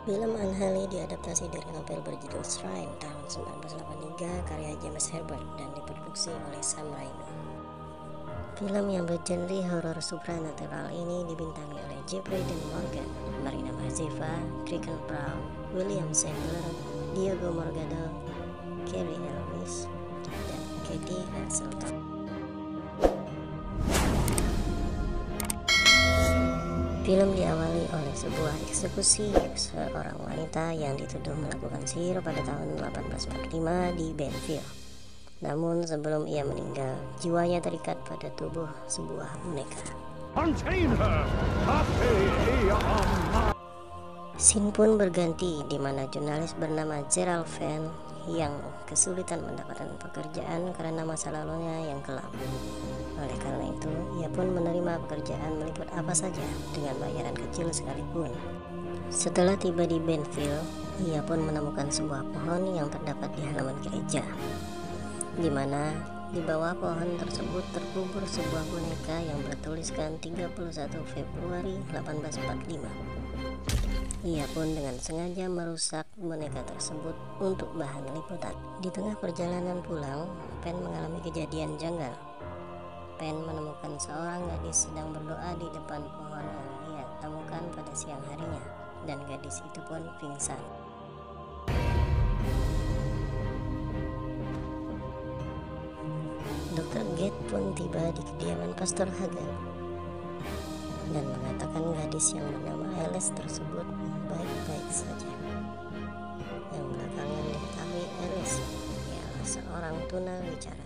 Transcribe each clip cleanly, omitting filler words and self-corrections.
Film Unholy diadaptasi dari novel berjudul Shrine tahun 1983 karya James Herbert dan diproduksi oleh Sam Raimi. Film yang bergenre horor supranatural ini dibintangi oleh Jeffrey Dean Morgan, Marina Mazeeva, Keegan Brown, William Sadler, Diego Morgado, Cary Elwes, dan Katie Hasselhoff. Film diawali oleh sebuah eksekusi seorang wanita yang dituduh melakukan sihir pada tahun 1845 di Benville. Namun sebelum ia meninggal, jiwanya terikat pada tubuh sebuah boneka. Scene pun berganti di mana jurnalis bernama Gerald Fenn yang kesulitan mendapatkan pekerjaan karena masa lalunya yang kelam. Oleh karena itu, ia pun menerima pekerjaan meliput apa saja dengan bayaran kecil sekalipun. Setelah tiba di Benville, ia pun menemukan sebuah pohon yang terdapat di halaman gereja, di mana di bawah pohon tersebut terkubur sebuah boneka yang bertuliskan 31 Februari 1845. Ia pun dengan sengaja merusak boneka tersebut untuk bahan liputan. Di tengah perjalanan pulang, Penn mengalami kejadian janggal. Penn menemukan seorang gadis sedang berdoa di depan pohon yang ia temukan pada siang harinya, dan gadis itu pun pingsan. Dr. Gate pun tiba di kediaman Pastor Hagan dan mengatakan gadis yang bernama Alice tersebut baik-baik saja. Yang belakangan diketahui Alice ialah seorang tunawicara.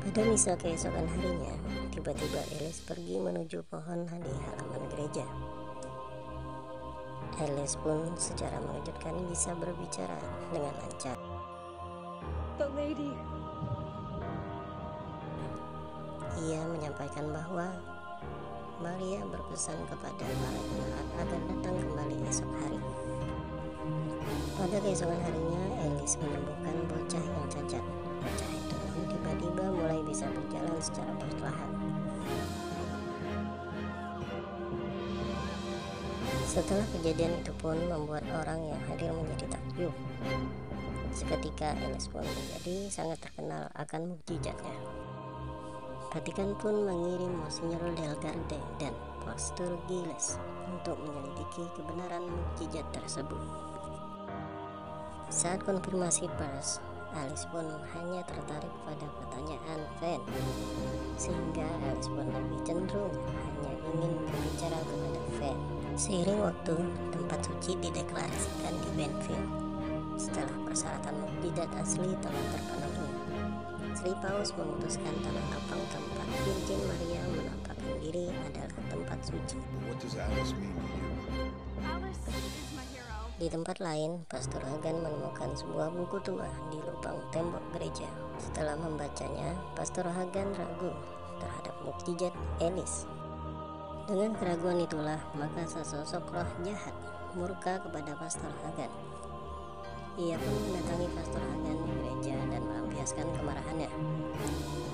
Pada misa keesokan harinya, tiba-tiba Alice pergi menuju pohon di halaman gereja. Alice pun secara mengejutkan bisa berbicara dengan lancar. But lady, Ia menyampaikan bahwa Maria berpesan kepada para jemaat agar datang kembali esok hari. Pada keesokan harinya, Alice menyembuhkan bocah yang cacat. Bocah itu tiba-tiba mulai bisa berjalan secara perlahan. Setelah kejadian itu pun membuat orang yang hadir menjadi takjub. Seketika Alice pun menjadi sangat terkenal akan mukjizatnya. Vatikan pun mengirim Monsignor Delgarde dan Pastor Giles untuk menyelidiki kebenaran mukjizat tersebut. Saat konfirmasi pers, Alice pun hanya tertarik pada pertanyaan Fenn, sehingga Alice pun lebih cenderung hanya ingin berbicara kepada Fenn. Seiring waktu, tempat suci dideklarasikan di Benville. Setelah persyaratan mukjizat asli telah terpenuhi, Sri Paus memutuskan tanah lapang tempat Virgin Maria menampakkan diri adalah tempat suci. What does Alice mean to you? Alice is my hero. Di tempat lain, Pastor Hagan menemukan sebuah buku tua di lubang tembok gereja. Setelah membacanya, Pastor Hagan ragu terhadap mukjizat Alice. Dengan keraguan itulah, maka sesosok roh jahat murka kepada Pastor Hagan. Ia pun mendatangi Pastor Hagan di gereja dan melampiaskan kemarahannya.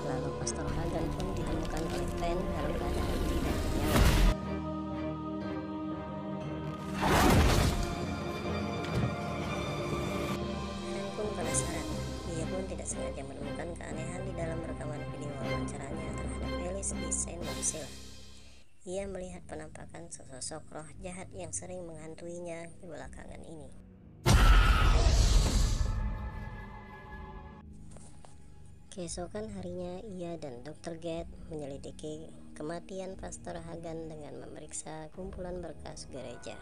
Lalu Pastor Hagan pun ditemukan oleh Penn dalam keadaan tidak bernyawa. Penn pun penasaran. Ia pun tidak sengaja menemukan keanehan di dalam rekaman video wawancaranya terhadap Alice di Saint Marcella. Ia melihat penampakan sesosok roh jahat yang sering menghantuinya di belakangan ini. Keesokan harinya, ia dan Dr. Gate menyelidiki kematian Pastor Hagan dengan memeriksa kumpulan berkas gereja.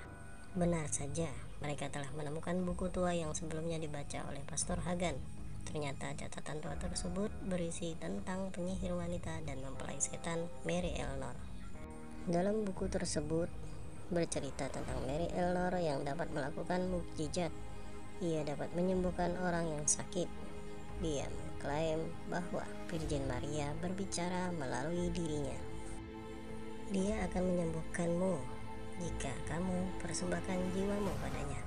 Benar saja, mereka telah menemukan buku tua yang sebelumnya dibaca oleh Pastor Hagan. Ternyata catatan tua tersebut berisi tentang penyihir wanita dan mempelai setan Mary Elnor. Dalam buku tersebut bercerita tentang Mary Elnor yang dapat melakukan mukjizat. Ia dapat menyembuhkan orang yang sakit. Dia mengklaim bahwa Virgin Maria berbicara melalui dirinya. Dia akan menyembuhkanmu jika kamu persembahkan jiwamu padanya.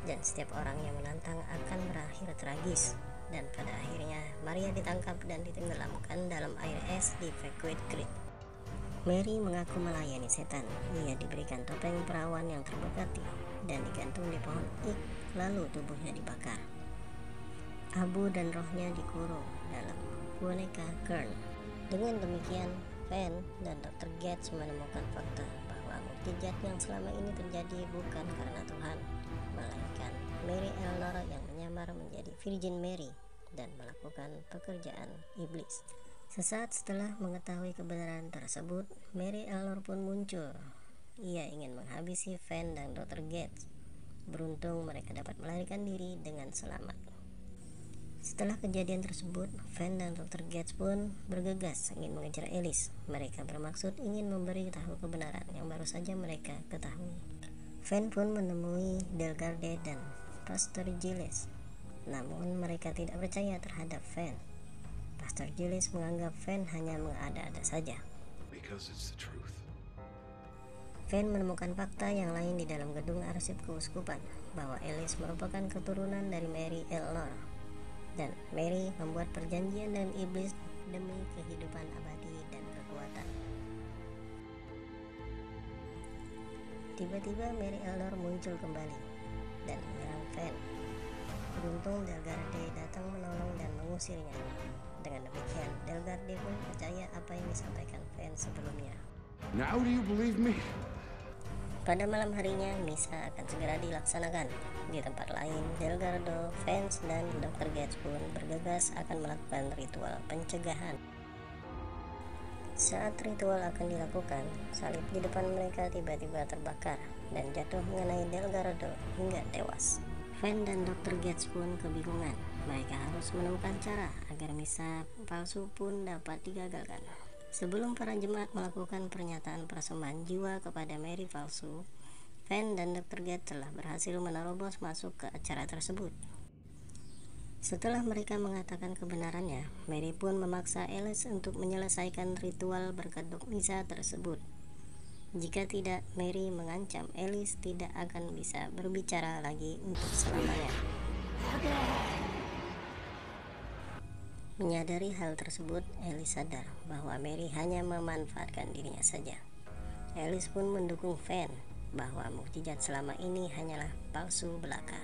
Dan setiap orang yang menantang akan berakhir tragis. Dan pada akhirnya Maria ditangkap dan ditenggelamkan dalam air es di Vaquid Creek. Mary mengaku melayani setan. Ia diberikan topeng perawan yang terberkati dan digantung di pohon ik, lalu tubuhnya dibakar. Abu dan rohnya dikurung dalam boneka Kern. Dengan demikian, Fan dan Dr. Gates menemukan fakta bahwa mukjizat yang selama ini terjadi bukan karena Tuhan, melainkan Mary Eleanor yang menyamar menjadi Virgin Mary dan melakukan pekerjaan iblis. Sesaat setelah mengetahui kebenaran tersebut, Mary Eleanor pun muncul. Ia ingin menghabisi Fan dan Dr. Gates. Beruntung mereka dapat melarikan diri dengan selamat. Setelah kejadian tersebut, Fan dan Dr. Gates pun bergegas ingin mengejar Alice. Mereka bermaksud ingin memberi tahu kebenaran yang baru saja mereka ketahui. Fan pun menemui Delgarde dan Pastor Giles, namun mereka tidak percaya terhadap Fan. Pastor Giles menganggap Fan hanya mengada-ada saja. Because it's the truth. Fan menemukan fakta yang lain di dalam gedung arsip keuskupan, bahwa Alice merupakan keturunan dari Mary Eleanor, dan Mary membuat perjanjian dengan iblis demi kehidupan abadi dan kekuatan. Tiba-tiba Mary Eleanor muncul kembali dan menyerang Fan. Beruntung Delgarde datang menolong dan mengusirnya. Dengan demikian, Delgarde pun percaya apa yang disampaikan Fan sebelumnya. Now do you believe me? Pada malam harinya, misa akan segera dilaksanakan. Di tempat lain, Delgado, Vance, dan Dr. Gates pun bergegas akan melakukan ritual pencegahan. Saat ritual akan dilakukan, salib di depan mereka tiba-tiba terbakar dan jatuh mengenai Delgado hingga tewas. Vance dan Dr. Gates pun kebingungan. Mereka harus menemukan cara agar misa palsu pun dapat digagalkan. Sebelum para jemaat melakukan pernyataan persembahan jiwa kepada Mary palsu, Fan dan Dr. Gates telah berhasil menerobos masuk ke acara tersebut. Setelah mereka mengatakan kebenarannya, Mary pun memaksa Alice untuk menyelesaikan ritual berkat misa tersebut. Jika tidak, Mary mengancam Alice tidak akan bisa berbicara lagi untuk selamanya. Menyadari hal tersebut, Alice sadar bahwa Mary hanya memanfaatkan dirinya saja. Alice pun mendukung Fan bahwa mukjizat selama ini hanyalah palsu belaka.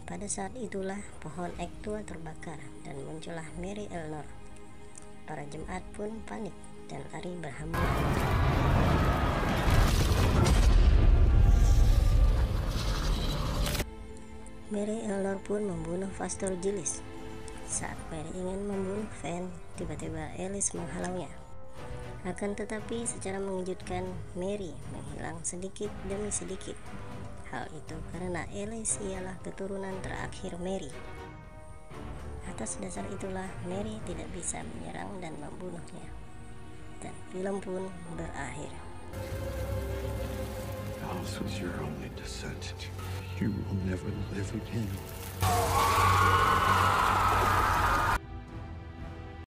Pada saat itulah pohon ek tua terbakar dan muncullah Mary Eleanor. Para jemaat pun panik dan lari berhamburan. Mary Eleanor pun membunuh Pastor Giles. Saat Mary ingin membunuh Fan, tiba-tiba Alice menghalaunya. Akan tetapi secara mengejutkan, Mary menghilang sedikit demi sedikit. Hal itu karena Alice ialah keturunan terakhir Mary. Atas dasar itulah Mary tidak bisa menyerang dan membunuhnya. Dan film pun berakhir. Alice was your only descendant. You will never live again.